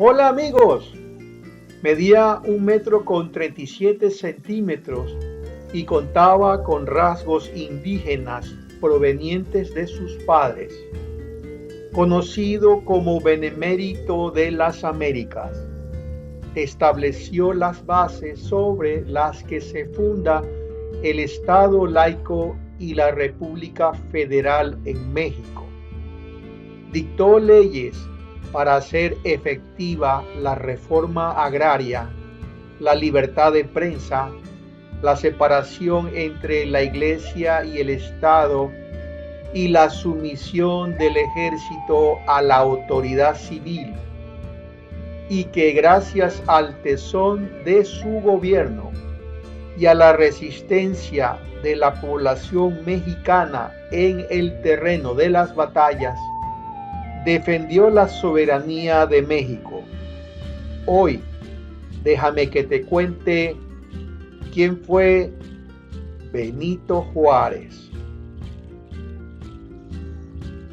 Hola amigos, medía 1,37 m y contaba con rasgos indígenas provenientes de sus padres. Conocido como Benemérito de las Américas, estableció las bases sobre las que se funda el Estado laico y la República Federal en México. Dictó leyes para hacer efectiva la reforma agraria, la libertad de prensa, la separación entre la Iglesia y el Estado y la sumisión del ejército a la autoridad civil, y que gracias al tesón de su gobierno y a la resistencia de la población mexicana en el terreno de las batallas, defendió la soberanía de México. Hoy, déjame que te cuente quién fue Benito Juárez.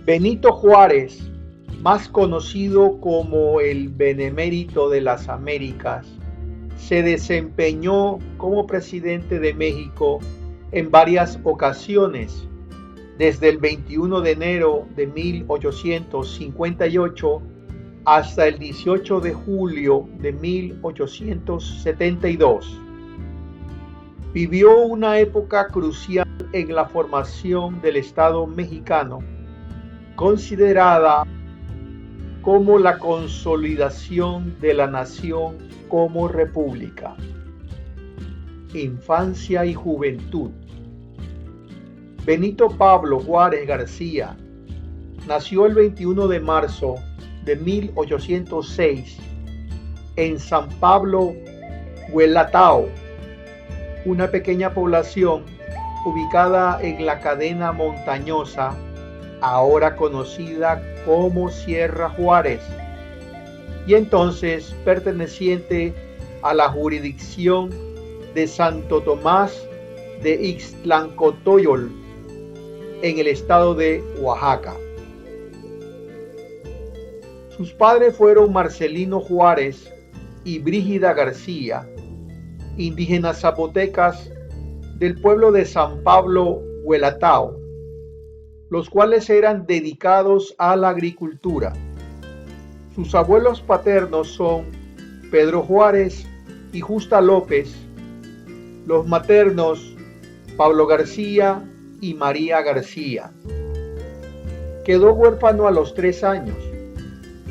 Benito Juárez, más conocido como el Benemérito de las Américas, se desempeñó como presidente de México en varias ocasiones, desde el 21 de enero de 1858 hasta el 18 de julio de 1872. Vivió una época crucial en la formación del Estado mexicano, considerada como la consolidación de la nación como república. Infancia y juventud. Benito Pablo Juárez García nació el 21 de marzo de 1806 en San Pablo, Huehuetlán, una pequeña población ubicada en la cadena montañosa ahora conocida como Sierra Juárez, y entonces perteneciente a la jurisdicción de Santo Tomás de Ixtlancotoyol, en el estado de Oaxaca. Sus padres fueron Marcelino Juárez y Brígida García, indígenas zapotecas del pueblo de San Pablo, Huehuetlán, los cuales eran dedicados a la agricultura. Sus abuelos paternos son Pedro Juárez y Justa López, los maternos Pablo García y María García. Quedó huérfano a los 3 años.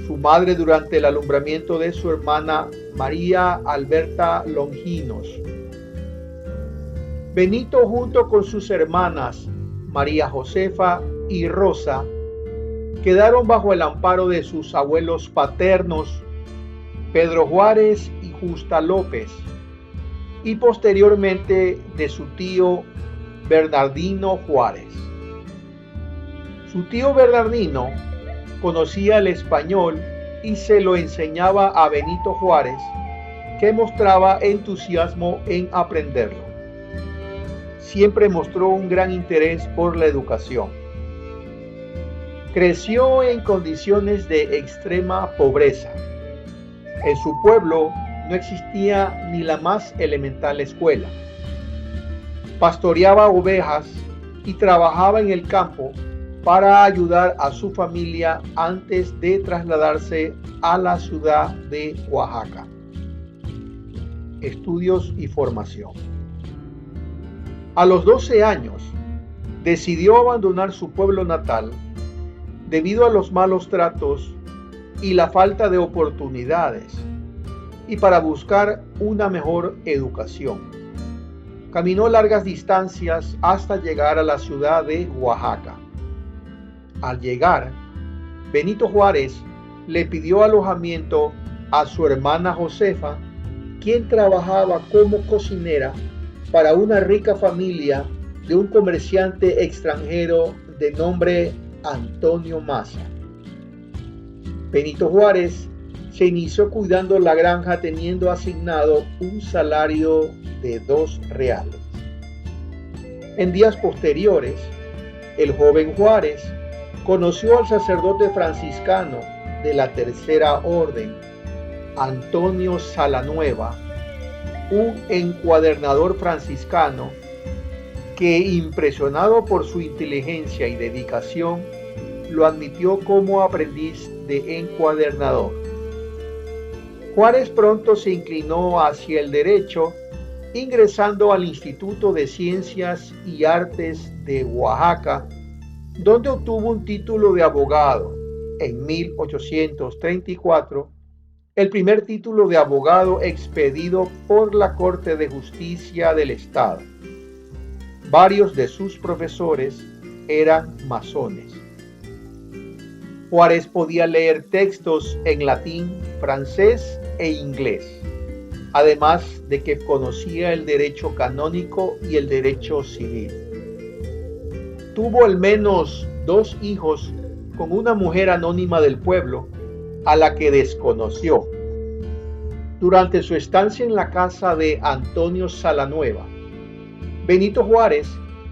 Su madre durante el alumbramiento de su hermana María Alberta Longinos. Benito, junto con sus hermanas María Josefa y Rosa, quedaron bajo el amparo de sus abuelos paternos Pedro Juárez y Justa López, y posteriormente de su tío Bernardino Juárez. Su tío Bernardino conocía el español y se lo enseñaba a Benito Juárez, que mostraba entusiasmo en aprenderlo. Siempre mostró un gran interés por la educación. Creció en condiciones de extrema pobreza. En su pueblo no existía ni la más elemental escuela. Pastoreaba ovejas y trabajaba en el campo para ayudar a su familia antes de trasladarse a la ciudad de Oaxaca. Estudios y formación. A los 12 años, decidió abandonar su pueblo natal debido a los malos tratos y la falta de oportunidades, y para buscar una mejor educación. Caminó largas distancias hasta llegar a la ciudad de Oaxaca. Al llegar, Benito Juárez le pidió alojamiento a su hermana Josefa, quien trabajaba como cocinera para una rica familia de un comerciante extranjero de nombre Antonio Maza. Benito Juárez se inició cuidando la granja teniendo asignado un salario de 2 reales. En días posteriores, el joven Juárez conoció al sacerdote franciscano de la Tercera Orden, Antonio Salanueva, un encuadernador franciscano que, impresionado por su inteligencia y dedicación, lo admitió como aprendiz de encuadernador. Juárez pronto se inclinó hacia el derecho, ingresando al Instituto de Ciencias y Artes de Oaxaca, donde obtuvo un título de abogado en 1834, el primer título de abogado expedido por la Corte de Justicia del Estado. Varios de sus profesores eran masones. Juárez podía leer textos en latín, francés e inglés, además de que conocía el derecho canónico y el derecho civil. Tuvo al menos 2 hijos con una mujer anónima del pueblo, a la que desconoció. Durante su estancia en la casa de Antonio Salanueva, Benito Juárez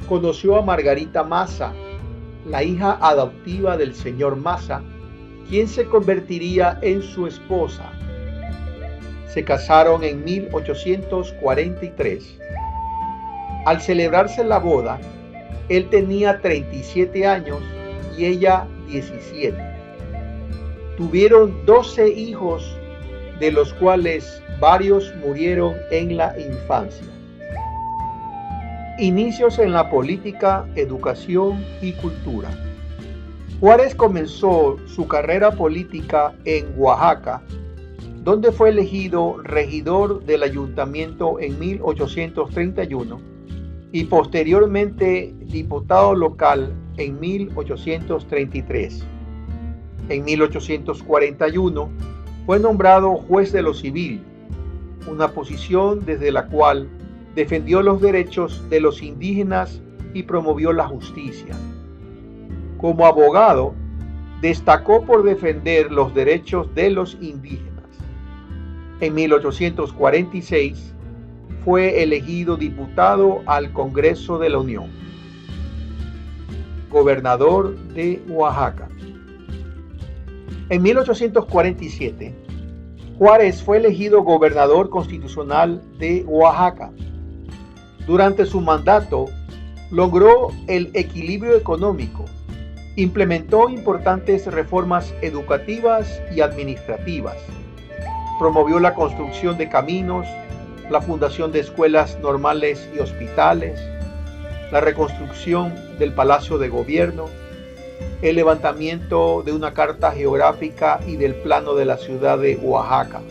conoció a Margarita Maza, la hija adoptiva del señor Maza, quien se convertiría en su esposa. Se casaron en 1843. Al celebrarse la boda, él tenía 37 años y ella 17. Tuvieron 12 hijos, de los cuales varios murieron en la infancia. Inicios en la política, educación y cultura. Juárez comenzó su carrera política en Oaxaca, donde fue elegido regidor del ayuntamiento en 1831 y posteriormente diputado local en 1833. En 1841 fue nombrado juez de lo civil, una posición desde la cual defendió los derechos de los indígenas y promovió la justicia. Como abogado, destacó por defender los derechos de los indígenas. En 1846 fue elegido diputado al Congreso de la Unión. Gobernador de Oaxaca. En 1847, Juárez fue elegido gobernador constitucional de Oaxaca. Durante su mandato, logró el equilibrio económico, implementó importantes reformas educativas y administrativas, promovió la construcción de caminos, la fundación de escuelas normales y hospitales, la reconstrucción del Palacio de Gobierno, el levantamiento de una carta geográfica y del plano de la ciudad de Oaxaca.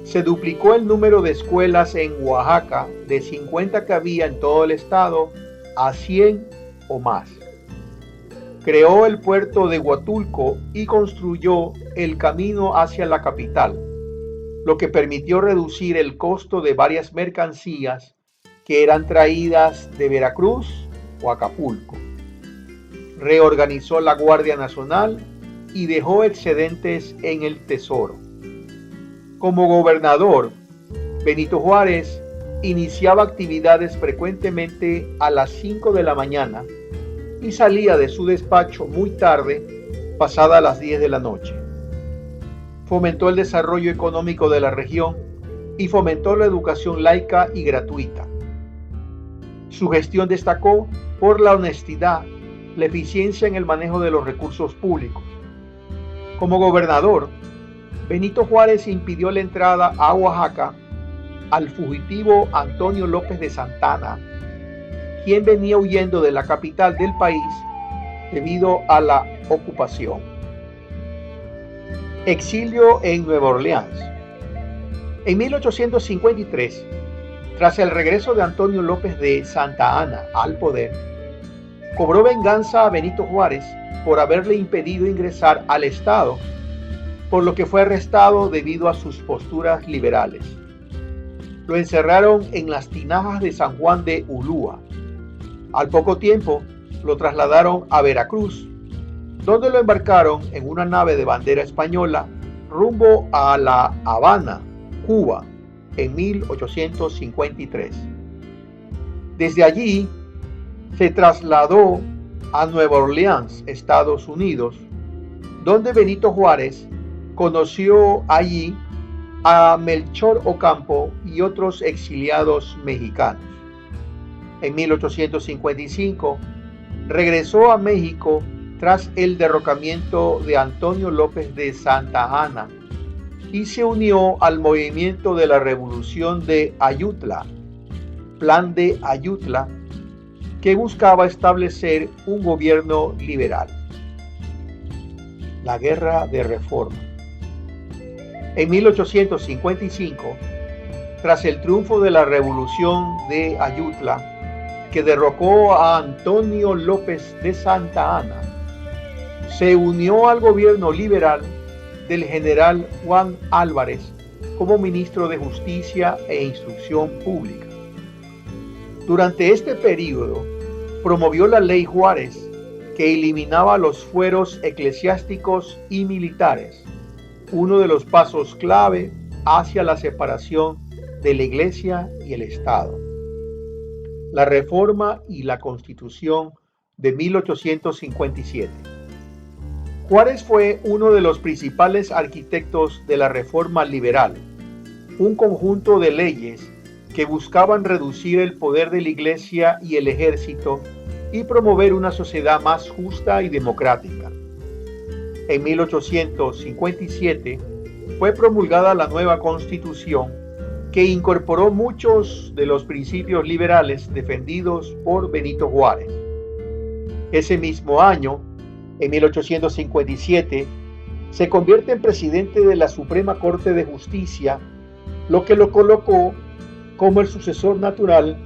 Se duplicó el número de escuelas en Oaxaca de 50 que había en todo el estado a 100 o más. Creó el puerto de Huatulco y construyó el camino hacia la capital, lo que permitió reducir el costo de varias mercancías que eran traídas de Veracruz o Acapulco. Reorganizó la Guardia Nacional y dejó excedentes en el Tesoro. Como gobernador, Benito Juárez iniciaba actividades frecuentemente a las 5 de la mañana y salía de su despacho muy tarde, pasada las 10 de la noche. Fomentó el desarrollo económico de la región y fomentó la educación laica y gratuita. Su gestión destacó por la honestidad, la eficiencia en el manejo de los recursos públicos. Como gobernador, Benito Juárez impidió la entrada a Oaxaca al fugitivo Antonio López de Santana, quien venía huyendo de la capital del país debido a la ocupación. Exilio en Nueva Orleans. En 1853, tras el regreso de Antonio López de Santa Anna al poder, cobró venganza a Benito Juárez por haberle impedido ingresar al estado, por lo que fue arrestado debido a sus posturas liberales. Lo encerraron en las tinajas de San Juan de Ulúa. Al poco tiempo, lo trasladaron a Veracruz, donde lo embarcaron en una nave de bandera española rumbo a La Habana, Cuba, en 1853. Desde allí, se trasladó a Nueva Orleans, Estados Unidos, donde Benito Juárez conoció allí a Melchor Ocampo y otros exiliados mexicanos. En 1855 regresó a México tras el derrocamiento de Antonio López de Santa Anna y se unió al movimiento de la Revolución de Ayutla, Plan de Ayutla, que buscaba establecer un gobierno liberal. La Guerra de Reforma. En 1855, tras el triunfo de la Revolución de Ayutla, que derrocó a Antonio López de Santa Anna, se unió al gobierno liberal del general Juan Álvarez como ministro de Justicia e Instrucción Pública. Durante este período, promovió la Ley Juárez, que eliminaba los fueros eclesiásticos y militares, uno de los pasos clave hacia la separación de la Iglesia y el Estado. La Reforma y la Constitución de 1857. Juárez fue uno de los principales arquitectos de la Reforma Liberal, un conjunto de leyes que buscaban reducir el poder de la Iglesia y el ejército y promover una sociedad más justa y democrática. En 1857 fue promulgada la nueva Constitución, que incorporó muchos de los principios liberales defendidos por Benito Juárez. Ese mismo año, en 1857, se convierte en presidente de la Suprema Corte de Justicia, lo que lo colocó como el sucesor natural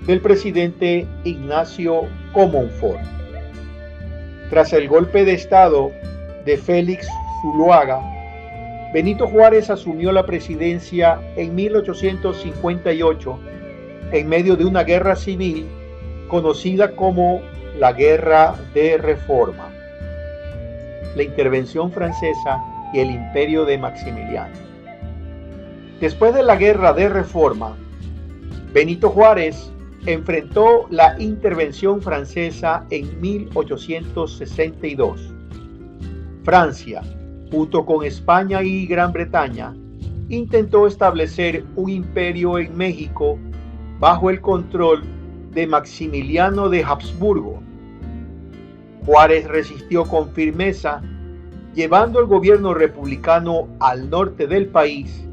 del presidente Ignacio Comonfort. Tras el golpe de Estado de Félix Zuloaga, Benito Juárez asumió la presidencia en 1858 en medio de una guerra civil conocida como la Guerra de Reforma, la intervención francesa y el imperio de Maximiliano. Después de la Guerra de Reforma, Benito Juárez enfrentó la intervención francesa en 1862. Francia, junto con España y Gran Bretaña, intentó establecer un imperio en México bajo el control de Maximiliano de Habsburgo. Juárez resistió con firmeza, llevando el gobierno republicano al norte del país,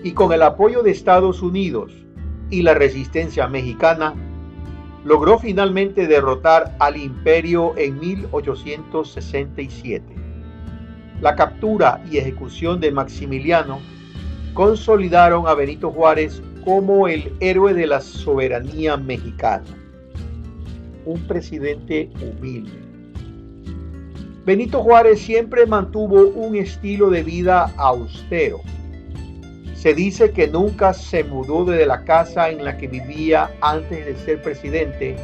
y con el apoyo de Estados Unidos y la resistencia mexicana, logró finalmente derrotar al imperio en 1867. La captura y ejecución de Maximiliano consolidaron a Benito Juárez como el héroe de la soberanía mexicana. Un presidente humilde. Benito Juárez siempre mantuvo un estilo de vida austero. Se dice que nunca se mudó de la casa en la que vivía antes de ser presidente,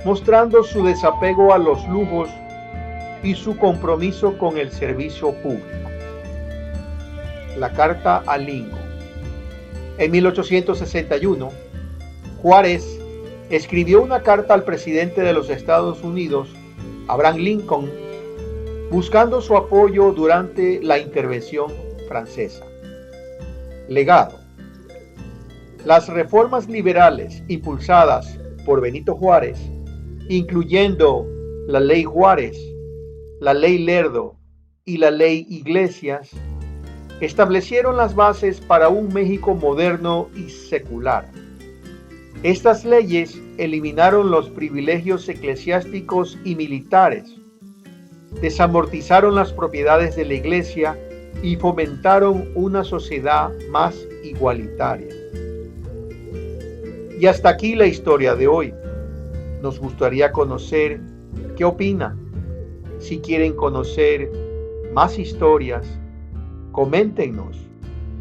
mostrando su desapego a los lujos y su compromiso con el servicio público. La carta a Lincoln. En 1861, Juárez escribió una carta al presidente de los Estados Unidos, Abraham Lincoln, buscando su apoyo durante la intervención francesa. Legado. Las reformas liberales impulsadas por Benito Juárez, incluyendo la Ley Juárez, la Ley Lerdo y la Ley Iglesias, establecieron las bases para un México moderno y secular. Estas leyes eliminaron los privilegios eclesiásticos y militares, desamortizaron las propiedades de la Iglesia y fomentaron una sociedad más igualitaria. Y hasta aquí la historia de hoy. Nos gustaría conocer qué opina. Si quieren conocer más historias, coméntenos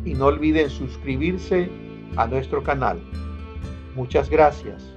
y no olviden suscribirse a nuestro canal. Muchas gracias.